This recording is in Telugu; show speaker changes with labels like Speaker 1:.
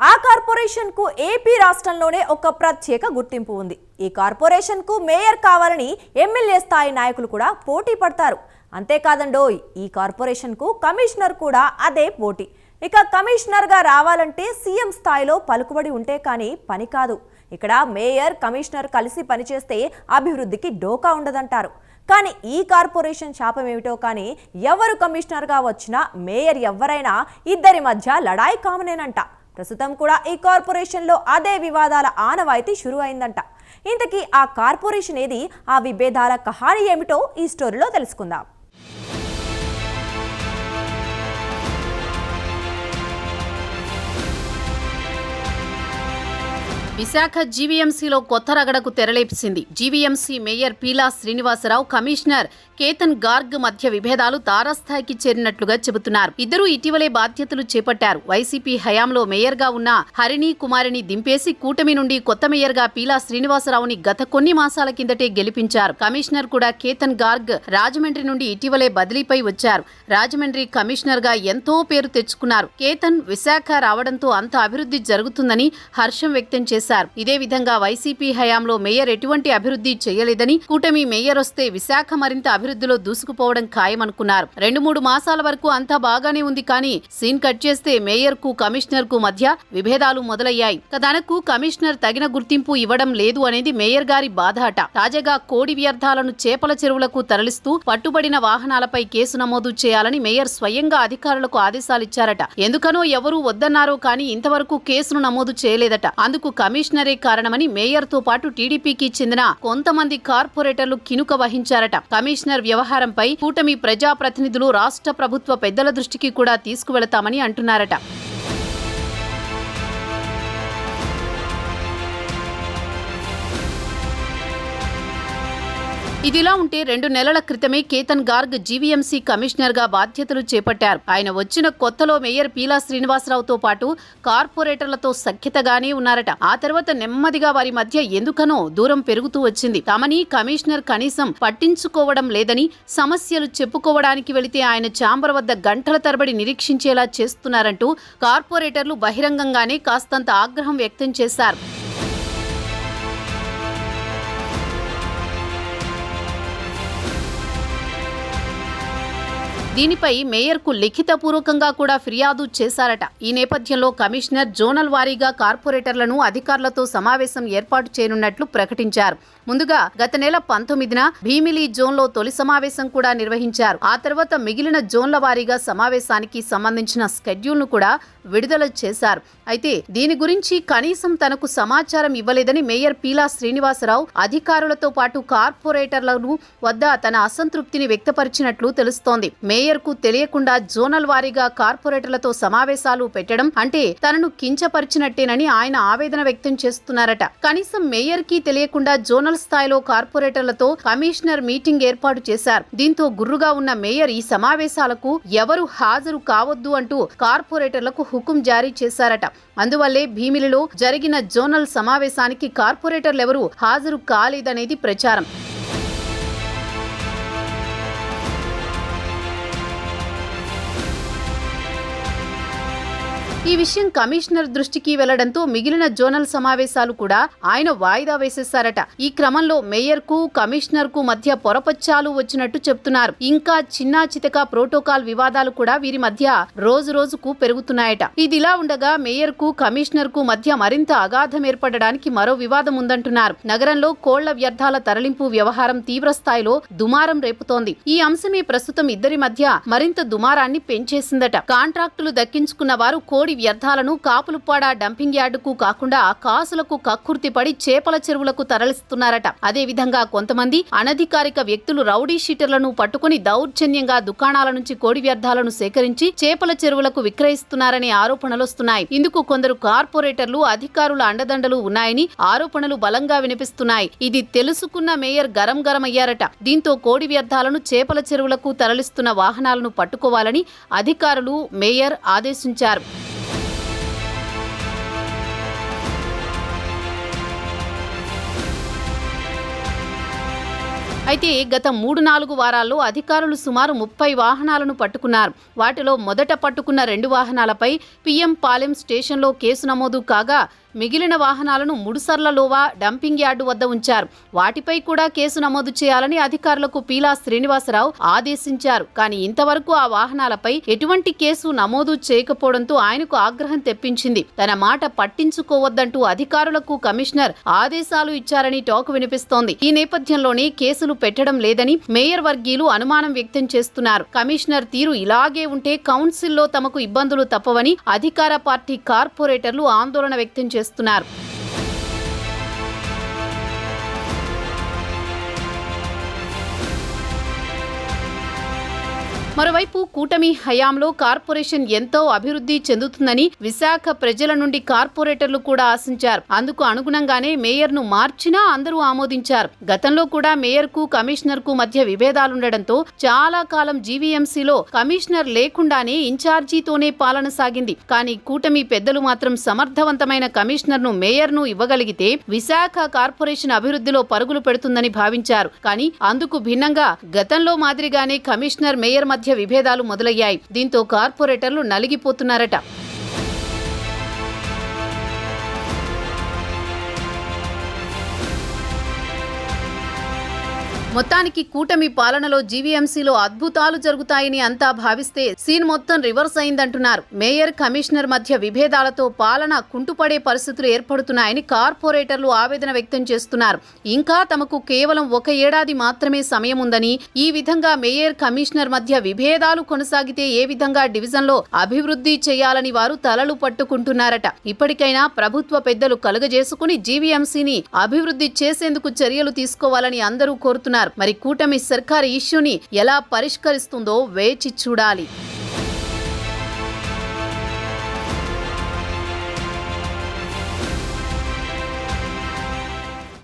Speaker 1: ఆ కార్పొరేషన్ కు ఏపీ రాష్ట్రంలోనే ఒక ప్రత్యేక గుర్తింపు ఉంది. ఈ కార్పొరేషన్ కు మేయర్ కావాలని ఎమ్మెల్యే స్థాయి నాయకులు కూడా పోటీ పడతారు. అంతేకాదండోయ్, ఈ కార్పొరేషన్ కు కమిషనర్ కూడా అదే పోటీ. ఇక కమిషనర్ గా రావాలంటే సీఎం స్థాయిలో పలుకుబడి ఉంటే కానీ పని కాదు. ఇక్కడ మేయర్ కమిషనర్ కలిసి పనిచేస్తే అభివృద్ధికి డోకా ఉండదంటారు. కానీ ఈ కార్పొరేషన్ శాపం ఏమిటో కానీ ఎవరు కమిషనర్గా వచ్చినా మేయర్ ఎవరైనా ఇద్దరి మధ్య లడాయి కామనేనంట. ప్రస్తుతం కూడా ఈ కార్పొరేషన్లో అదే వివాదాల ఆనవాయితీ షురు అయిందంట. ఇంతకీ ఆ కార్పొరేషన్ ఏది, ఆ విభేదాల కహాని ఏమిటో ఈ స్టోరీలో తెలుసుకుందాం.
Speaker 2: విశాఖ జీవీఎంసీలో కొత్త రగడకు తెరలేపింది. GVMC mayor Peela Srinivasarao, commissioner Ketan Garg మధ్య విభేదాలు తారాస్థాయికి చేరినట్లుగా చెబుతున్నారు. ఇద్దరూ ఇటీవలే బాధ్యతలు చేపట్టారు. వైసీపీ హయాంలో మేయర్గా ఉన్న హరిణి కుమారిని దింపేసి కూటమి నుండి కొత్త మేయర్గా పీలా శ్రీనివాసరావుని గత కొన్ని మాసాల కిందటే గెలిపించారు. కమిషనర్ కూడా కేతన్ గార్గ్ రాజమండ్రి నుండి ఇటీవలే బదిలీపై వచ్చారు. రాజమండ్రి కమిషనర్ గా ఎంతో పేరు తెచ్చుకున్నారు. కేతన్ విశాఖ రావడంతో అంత అభివృద్ధి జరుగుతుందని హర్షం వ్యక్తం చేశారు. ఇదే విధంగా వైసీపీ హయాంలో మేయర్ ఎటువంటి అభివృద్ధి చేయలేదని, కూటమి మేయర్ వస్తే విశాఖ మరింత అభివృద్ధిలో దూసుకుపోవడం ఖాయమనుకున్నారు. 2-3 మాసాల వరకు అంతా బాగానే ఉంది. కానీ సీన్ కట్ చేస్తే మేయర్ కు కమిషనర్ కు మధ్య విభేదాలు మొదలయ్యాయి. తనకు కమిషనర్ తగిన గుర్తింపు ఇవ్వడం లేదు అనేది మేయర్ గారి బాధ అట. తాజాగా కోడి వ్యర్థాలను చేపల చెరువులకు తరలిస్తూ పట్టుబడిన వాహనాలపై కేసు నమోదు చేయాలని మేయర్ స్వయంగా అధికారులకు ఆదేశాలిచ్చారట. ఎందుకనో ఎవరూ వద్దన్నారో కానీ ఇంతవరకు కేసును నమోదు చేయలేదట. అందుకు కమిషనరే కారణమని మేయర్ తో పాటు టీడీపీకి చెందిన కొంతమంది కార్పొరేటర్లు కినుక వహించారట. కమిషనర్ వ్యవహారంపై కూటమి ప్రజాప్రతినిధులు రాష్ట్ర ప్రభుత్వ పెద్దల దృష్టికి కూడా తీసుకువెళతామని అంటున్నారట. ఇదిలా ఉంటే 2 నెలల క్రితమే కేతన్ గార్గ్ జీవీఎంసీ కమిషనర్ గా బాధ్యతలు చేపట్టారు. ఆయన వచ్చిన కొత్తలో మేయర్ పీలా శ్రీనివాసరావుతో పాటు కార్పొరేటర్లతో సఖ్యతగానే ఉన్నారట. ఆ తర్వాత నెమ్మదిగా వారి మధ్య ఎందుకనో దూరం పెరుగుతూ వచ్చింది. తమని కమిషనర్ కనీసం పట్టించుకోవడం లేదని, సమస్యలు చెప్పుకోవడానికి వెళితే ఆయన ఛాంబర్ వద్ద గంటల తరబడి నిరీక్షించేలా చేస్తున్నారంటూ కార్పొరేటర్లు బహిరంగంగానే కాస్తంత ఆగ్రహం వ్యక్తం చేశారు. దీనిపై మేయర్కు లిఖితపూర్వకంగా కూడా ఫిర్యాదు చేశారట. ఈ నేపథ్యంలో కమిషనర్ జోనల్ వారీగా కార్పొరేటర్లను అధికారులతో సమావేశం ఏర్పాటు చేయనున్నట్లు ప్రకటించారు. ముందుగా గత నెల 19న భీమిలి జోన్లో తొలి సమావేశం కూడా నిర్వహించారు. ఆ తర్వాత మిగిలిన జోన్ల వారీగా సమావేశానికి సంబంధించిన స్కెడ్యూల్ను కూడా విడుదల చేశారు. అయితే దీని గురించి కనీసం తనకు సమాచారం ఇవ్వలేదని మేయర్ పీలా శ్రీనివాసరావు అధికారులతో పాటు కార్పొరేటర్లను వద్ద తన అసంతృప్తిని వ్యక్తపరిచినట్లు తెలుస్తోంది. మేయర్ కు తెలియకుండా జోనల్ వారీగా కార్పొరేటర్లతో సమావేశాలు పెట్టడం అంటే తనను కించపరిచినట్టేనని ఆయన ఆవేదన వ్యక్తం చేస్తున్నారట. కనీసం మేయర్ కి తెలియకుండా జోనల్ స్థాయిలో కార్పొరేటర్లతో కమిషనర్ మీటింగ్ ఏర్పాటు చేశారు. దీంతో గుర్రుగా ఉన్న మేయర్ ఈ సమావేశాలకు ఎవరు హాజరు కావద్దు అంటూ కార్పొరేటర్లకు హుకుం జారీ చేశారట. అందువల్లే భీమిలిలో జరిగిన జోనల్ సమావేశానికి కార్పొరేటర్లెవరూ హాజరు కాలేదనేది ప్రచారం. ఈ విషయం కమిషనర్ దృష్టికి వెళ్లడంతో మిగిలిన జోనల్ సమావేశాలు కూడా ఆయన వాయిదా వేసేశారట. ఈ క్రమంలో మేయర్ కు కమిషనర్ కు మధ్య పొరపచ్చాలు వచ్చినట్టు చెప్తున్నారు. ఇంకా చిన్నా చితక ప్రోటోకాల్ వివాదాలు కూడా వీరి మధ్య రోజు రోజుకు పెరుగుతున్నాయట. ఇదిలా ఉండగా మేయర్ కు కమిషనర్ కు మధ్య మరింత అగాధం ఏర్పడడానికి మరో వివాదం ఉందంటున్నారు. నగరంలో కోళ్ల వ్యర్థాల తరలింపు వ్యవహారం తీవ్ర స్థాయిలో దుమారం రేపుతోంది. ఈ అంశమే ప్రస్తుతం ఇద్దరి మధ్య మరింత దుమారాన్ని పెంచేసిందట. కాంట్రాక్టులు దక్కించుకున్న వారు కోడి వ్యర్థాలను కాపులుప్పాడ డంపింగ్ యార్డుకు కాకుండా కాసులకు కక్కుర్తిపడి చేపల చెరువులకు తరలిస్తున్నారట. అదే విధంగా కొంతమంది అనధికారిక వ్యక్తులు రౌడీ షీటర్లను పట్టుకుని దౌర్జన్యంగా దుకాణాల నుంచి కోడి వ్యర్థాలను సేకరించి చేపల చెరువులకు విక్రయిస్తున్నారనే ఆరోపణలొస్తున్నాయి. ఇందుకు కొందరు కార్పొరేటర్లు, అధికారుల అండదండలు ఉన్నాయని ఆరోపణలు బలంగా వినిపిస్తున్నాయి. ఇది తెలుసుకున్న మేయర్ గరం అయ్యారట. దీంతో కోడి వ్యర్థాలను చేపల చెరువులకు తరలిస్తున్న వాహనాలను పట్టుకోవాలని అధికారులు మేయర్ ఆదేశించారు. అయితే గత 3-4 వారాల్లో అధికారులు సుమారు 30 వాహనాలను పట్టుకున్నారు. వాటిలో మొదట పట్టుకున్న 2 వాహనాలపై పిఎం పాలెం స్టేషన్లో కేసు నమోదు కాగా మిగిలిన వాహనాలను ముడుసర్లలోవా డంపింగ్ యార్డు వద్ద ఉంచారు. వాటిపై కూడా కేసు నమోదు చేయాలని అధికారులకు పీలా శ్రీనివాసరావు ఆదేశించారు. కానీ ఇంతవరకు ఆ వాహనాలపై ఎటువంటి కేసు నమోదు చేయకపోవడంతో ఆయనకు ఆగ్రహం తెప్పించింది. తన మాట పట్టించుకోవద్దంటూ అధికారులకు కమిషనర్ ఆదేశాలు ఇచ్చారని టాక్ వినిపిస్తోంది. ఈ నేపథ్యంలోనే కేసులు పెట్టడం లేదని మేయర్ వర్గీయులు అనుమానం వ్యక్తం చేస్తున్నారు. కమిషనర్ తీరు ఇలాగే ఉంటే కౌన్సిల్లో తమకు ఇబ్బందులు తప్పవని అధికార పార్టీ కార్పొరేటర్లు ఆందోళన వ్యక్తం చేస్తున్నారు. మరోవైపు కూటమి హయాంలో కార్పొరేషన్ ఎంతో అభివృద్ధి చెందుతుందని విశాఖ ప్రజల నుండి కార్పొరేటర్లు కూడా ఆశించారు. అందుకు అనుగుణంగానే మేయర్ను మార్చినా అందరూ ఆమోదించారు. గతంలో కూడా మేయర్కు కమిషనర్కు మధ్య విభేదాలుండడంతో చాలా కాలం జీవీఎంసీలో కమిషనర్ లేకుండానే ఇన్ఛార్జీతోనే పాలన సాగింది. కానీ కూటమి పెద్దలు మాత్రం సమర్థవంతమైన కమిషనర్ను మేయర్ను ఇవ్వగలిగితే విశాఖ కార్పొరేషన్ అభివృద్ధిలో పరుగులు పెడుతుందని భావించారు. కానీ అందుకు భిన్నంగా గతంలో మాదిరిగానే కమిషనర్ మేయర్ మధ్య విభేదాలు మొదలయ్యాయి. దీంతో కార్పొరేటర్లు నలిగిపోతున్నారట. మొత్తానికి కూటమి పాలనలో జీవీఎంసీలో అద్భుతాలు జరుగుతాయని అంతా భావిస్తే సీన్ మొత్తం రివర్స్ అయిందంటున్నారు. మేయర్ కమిషనర్ మధ్య విభేదాలతో పాలన కుంటుపడే పరిస్థితులు ఏర్పడుతున్నాయని కార్పొరేటర్లు ఆవేదన వ్యక్తం చేస్తున్నారు. ఇంకా తమకు కేవలం 1 ఏడాది మాత్రమే సమయం ఉందని, ఈ విధంగా మేయర్ కమిషనర్ మధ్య విభేదాలు కొనసాగితే ఏ విధంగా డివిజన్లో అభివృద్ధి చేయాలని వారు తలలు పట్టుకుంటున్నారట. ఇప్పటికైనా ప్రభుత్వ పెద్దలు కలుగజేసుకుని జీవీఎంసీని అభివృద్ధి చేసేందుకు చర్యలు తీసుకోవాలని అందరూ కోరుతున్నారు. మరి కూటమి సర్కారు ఇష్యూని ఎలా పరిష్కరిస్తుందో వేచి చూడాలి.